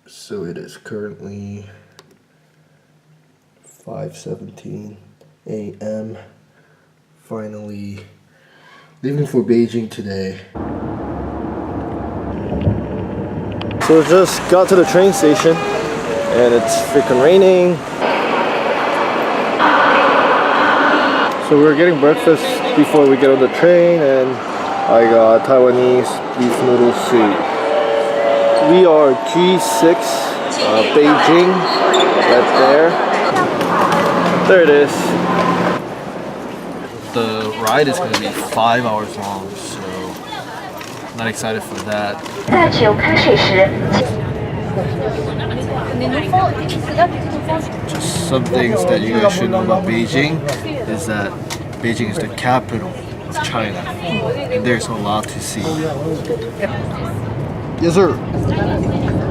So it is currently 5:17 a.m. Finally leaving for Beijing today. So just got to the train station and it's freaking raining. So we're getting breakfast before we get on the train, and I got Taiwanese beef noodle soup. We are G6 Beijing, right there. There it is. The ride is going to be 5 hours long, so I'm not excited for that. Just some things that you guys should know about Beijing is that Beijing is the capital of China, and there's a lot to see. Yes, sir.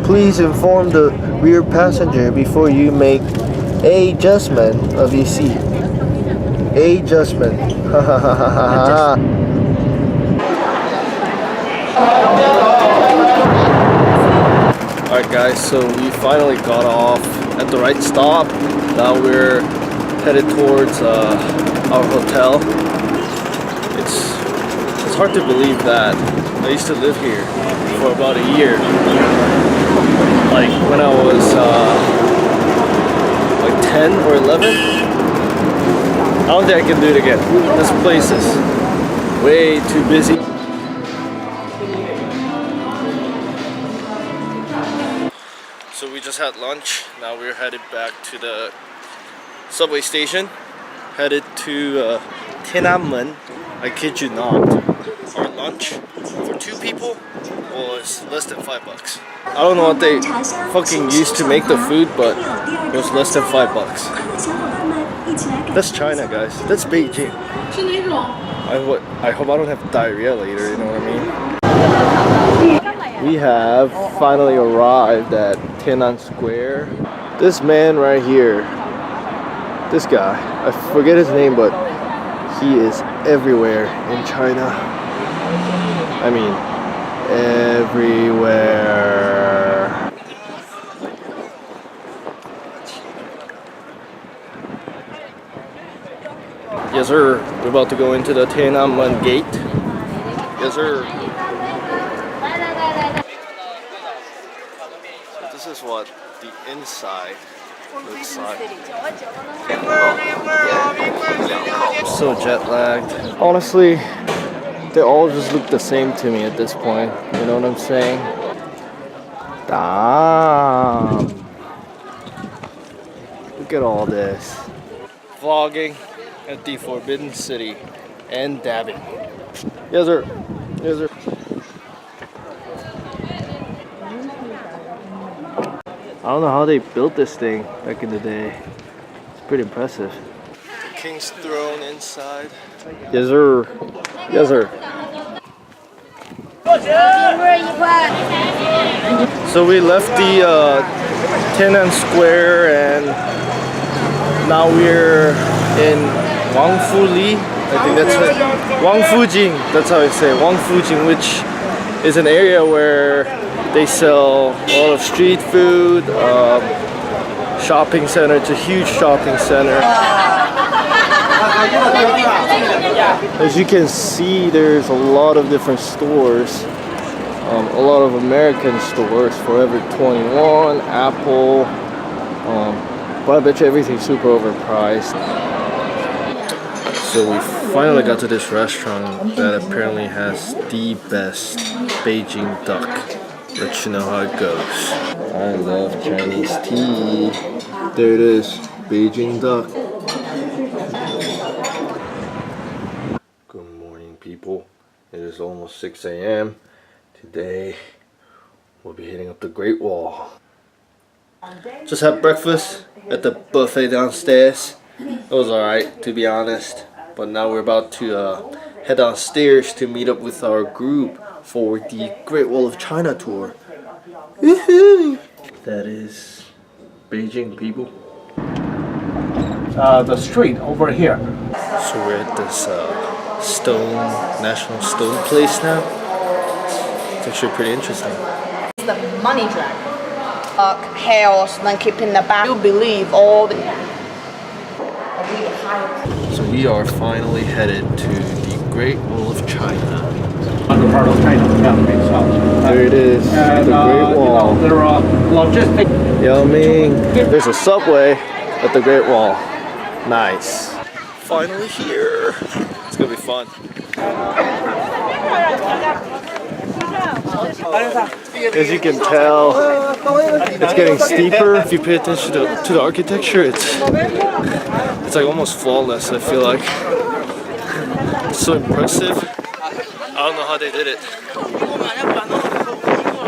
Please inform the rear passenger before you make a adjustment of your seat. Adjustment. Alright guys, so we finally got off at the right stop. Now we're headed towards our hotel. It's hard to believe that I used to live here for about a year. Like when I was like 10 or 11. I don't think I can do it again. This place is way too busy. So we just had lunch. Now we're headed back to the subway station. Headed to Tiananmen. I kid you not. Our lunch for 2 people was less than $5. I don't know what they fucking used to make the food, but it was less than $5. That's China, guys. That's Beijing. I hope I don't have diarrhea later, you know what I mean? We have finally arrived at Tiananmen Square. This man right here, this guy, I forget his name, but he is everywhere in China. I mean, everywhere. Yes, sir. We're about to go into the Tiananmen Gate. Yes, sir. So this is what the inside looks like. I'm so jet lagged. Honestly, they all just look the same to me at this point. You know what I'm saying? Damn. Look at all this. Vlogging at the Forbidden City and dabbing. Yes, sir. Yes, sir. I don't know how they built this thing back in the day. It's pretty impressive. The King's Throne inside. Yes, sir. Yes, sir. So we left the Tiananmen Square and now we're in Wangfuli. I think that's it. Wangfujing. That's how I say it. Wangfujing, which is an area where they sell a lot of street food, shopping center. It's a huge shopping center. As you can see, there's a lot of different stores. A lot of American stores, Forever 21, Apple. But I bet you everything's super overpriced. So we finally got to this restaurant that apparently has the best Beijing duck. Let you know how it goes. I love Chinese tea. There it is, Beijing duck. Good morning, people. It is almost 6 a.m. Today we'll be hitting up the Great Wall. Just had breakfast at the buffet downstairs. It was alright, to be honest. But now we're about to head downstairs to meet up with our group for the Great Wall of China tour. Woohoo! That is Beijing, people. The street over here. So we're at this National Stone place now. It's actually pretty interesting. It's the money dragon. Health and keeping the back. You believe all the. So we are finally headed to the Great Wall of China. Under part of China, There it is, the Great Wall. There are logistics. Yao Ming. There's a subway at the Great Wall. Nice. Finally here. It's gonna be fun. As you can tell, it's getting steeper. If you pay attention to the architecture, it's like almost flawless. I feel like it's so impressive. I don't know how they did it.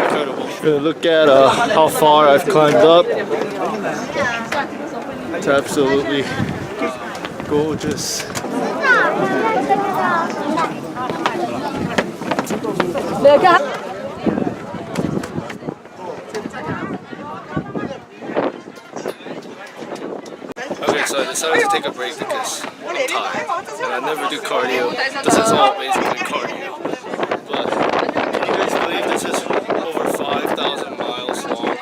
Incredible. We're gonna look at how far I've climbed up. It's absolutely gorgeous. Okay, so I decided to take a break because I'm tired. And I never do cardio. This is all basically cardio. But can you guys believe this is over 5,000 miles long?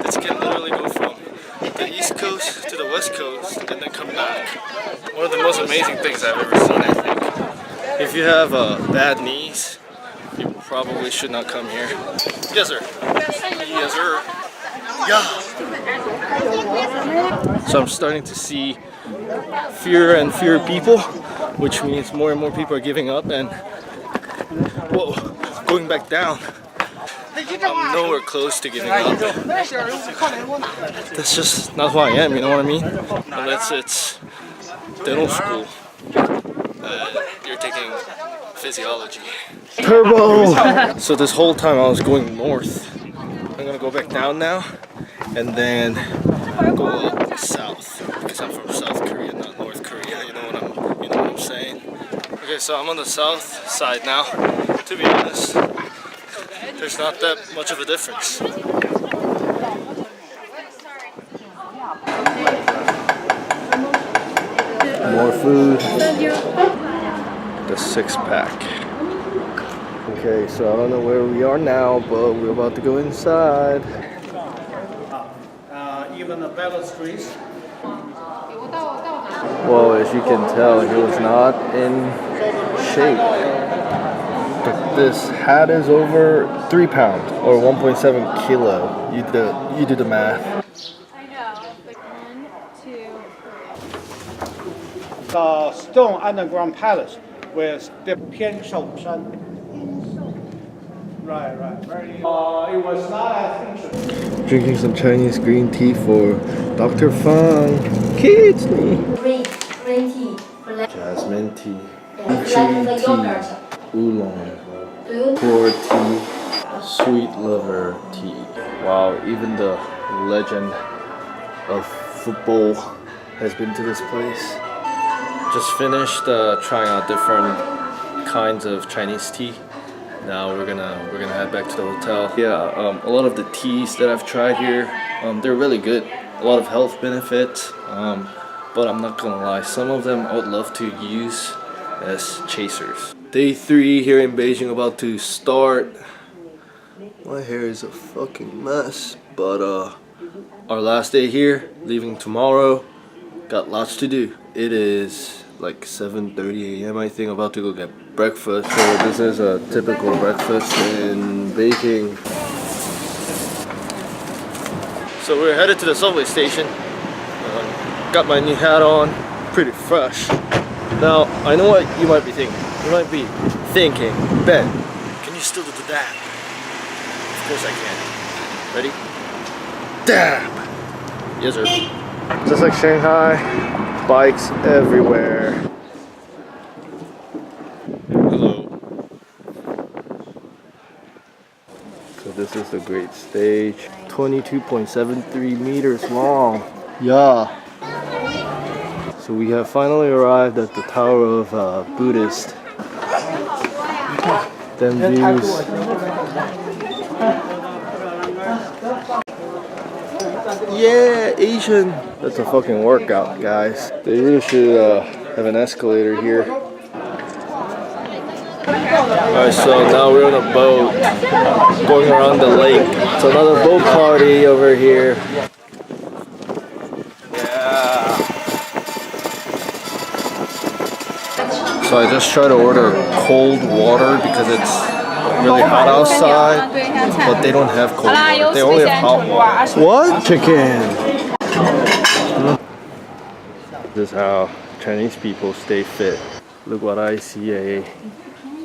This can literally go from the East Coast to the West Coast and then come back. One of the most amazing things I've ever seen, I think. If you have bad knees, you probably should not come here. Yes, sir. Yes, sir. Yeah. So I'm starting to see fewer and fewer people, which means more and more people are giving up and whoa, going back down. I'm nowhere close to giving up. That's just not who I am, you know what I mean? Unless it's dental school. You're taking physiology. Turbo! So this whole time I was going north. I'm gonna go back down now and then go up south because I'm from South Korea, not North Korea. You know what I'm saying? Okay, so I'm on the south side now. To be honest, there's not that much of a difference. More food. The 6-pack. Okay, so I don't know where we are now, but we're about to go inside. Even the balustrades. Well, as you can tell, he was not in shape. This hat is over 3 pounds or 1.7 kilo. You do the math. I know. Like 1, 2. The stone underground palace with the Pian Shou Shan. Right. It was not as interesting. Drinking some Chinese green tea for Dr. Fang. Kids me. Green tea, black, Jasmine tea. like the Tea. yogurt. Oolong. Do you Core tea. Sweet liver tea. Wow, even the legend of football has been to this place. Just finished trying out different kinds of Chinese tea. Now we're gonna head back to the hotel. Yeah, a lot of the teas that I've tried here, they're really good. A lot of health benefits, but I'm not gonna lie, some of them I would love to use as chasers. Day 3 here in Beijing about to start. My hair is a fucking mess, but our last day here, leaving tomorrow. Got lots to do. It is like 7:30 a.m. I think. About to go get breakfast. So this is a typical breakfast in Beijing. So we're headed to the subway station. Got my new hat on, pretty fresh. Now I know what you might be thinking. You might be thinking, Ben, can you still do the dab? Of course I can. Ready? Dab! Yes, sir. Just like Shanghai, bikes everywhere. Hello. So this is the great stage. 22.73 meters long. Yeah. So we have finally arrived at the Tower of Buddhist. Them views. Yeah, Asian. That's a fucking workout, guys. They really should have an escalator here. Alright, so now we're on a boat going around the lake. It's another boat party over here. Yeah. So I just tried to order cold water because it's really hot outside, but they don't have cold water. They only have hot water. What? Chicken. This is how Chinese people stay fit. Look what I see, a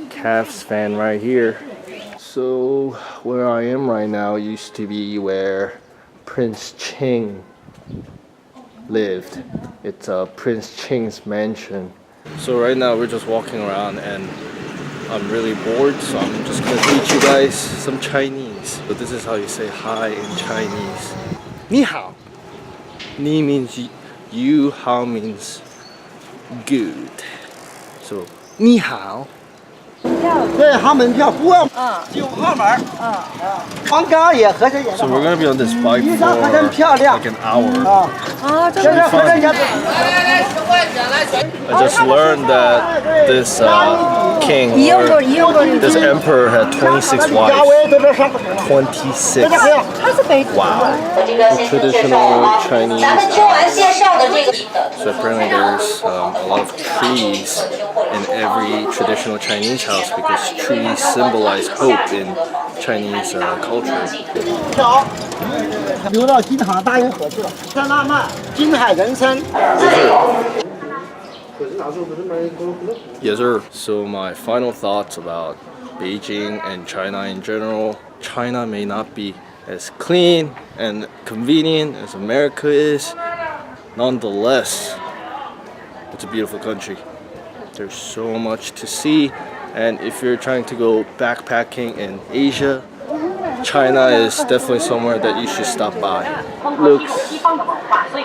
Cavs fan right here. So where I am right now used to be where Prince Ching lived. It's Prince Ching's mansion. So right now we're just walking around and I'm really bored, so I'm just gonna teach you guys some Chinese. So this is how you say hi in Chinese. Ni hao. Ni means you, hao means good. So ni hao. 对，航门票不要9号门。黄冈也合着也。 So we're gonna be on this bike for 衣裳合真漂亮。 like an hour. 这是合真也。 I just learned that this king, or this emperor, had 26 wives. 26. Wow. The traditional Chinese. So apparently there's a lot of trees in every traditional Chinese house because trees symbolize hope in Chinese culture. 流到金堂大运河去了。在浪漫，金海人参。 Yes, sir. So my final thoughts about Beijing and China in general. China may not be as clean and convenient as America is. Nonetheless, it's a beautiful country. There's so much to see. And if you're trying to go backpacking in Asia, China is definitely somewhere that you should stop by. Looks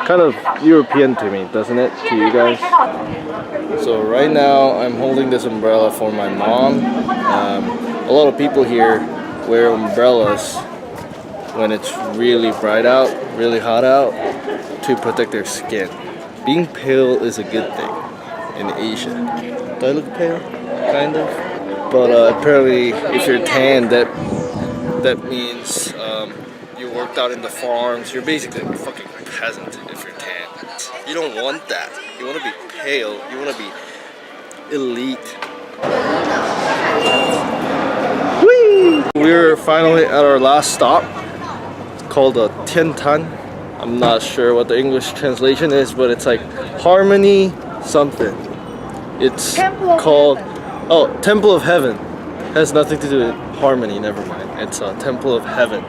kind of European to me, doesn't it, to you guys? So right now I'm holding this umbrella for my mom. A lot of people here wear umbrellas when it's really bright out, really hot out, to protect their skin. Being pale is a good thing in Asia. Do I look pale? Kind of. But apparently if you're tan, that means you worked out in the farms. You're basically a fucking peasant if you're tan. You don't want that. You want to be pale. You want to be elite. Whee! We're finally at our last stop, called Tiantan. I'm not sure what the English translation is, but it's like Harmony something. It's called Temple of Heaven. Has nothing to do with harmony. Never mind. It's a Temple of Heaven.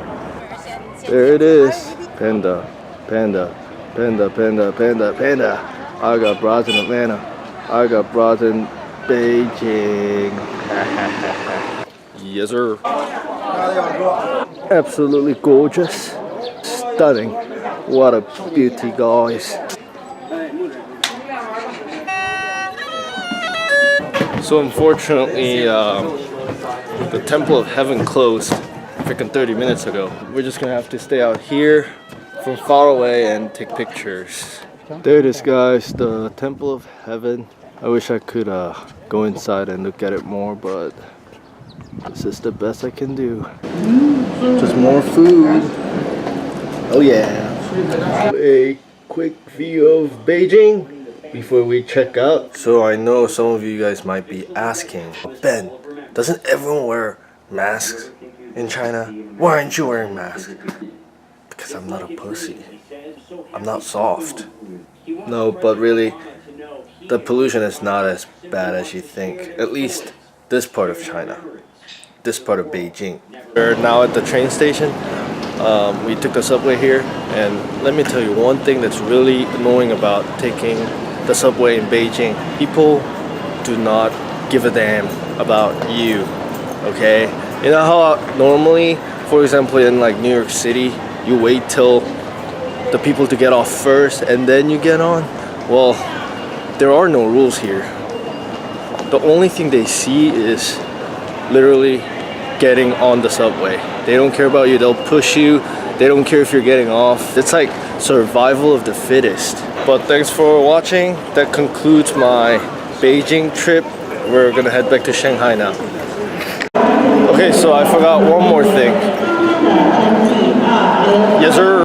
There it is. Panda, panda, panda, panda, panda, panda. I got bras in Atlanta. I got bras in Beijing. Yes, sir. Absolutely gorgeous. Stunning. What a beauty, guys. So unfortunately, the Temple of Heaven closed freaking 30 minutes ago. We're just gonna have to stay out here from far away and take pictures. There it is, guys, the Temple of Heaven. I wish I could go inside and look at it more, but this is the best I can do. Just more food. Oh yeah. A quick view of Beijing before we check out. So I know some of you guys might be asking, Ben, doesn't everyone wear masks in China? Why aren't you wearing masks? Because I'm not a pussy. I'm not soft. No, but really, the pollution is not as bad as you think. At least this part of China. This part of Beijing. We're now at the train station. We took the subway here, and let me tell you one thing that's really annoying about taking the subway in Beijing. People do not give a damn about you, okay? You know how normally, for example, in like New York City, you wait till the people to get off first and then you get on? Well, there are no rules here. The only thing they see is literally getting on the subway. They don't care about you, they'll push you, they don't care if you're getting off. It's like survival of the fittest. But thanks for watching. That concludes my Beijing trip. We're gonna head back to Shanghai now. Okay, so I forgot one more thing. Yes, sir.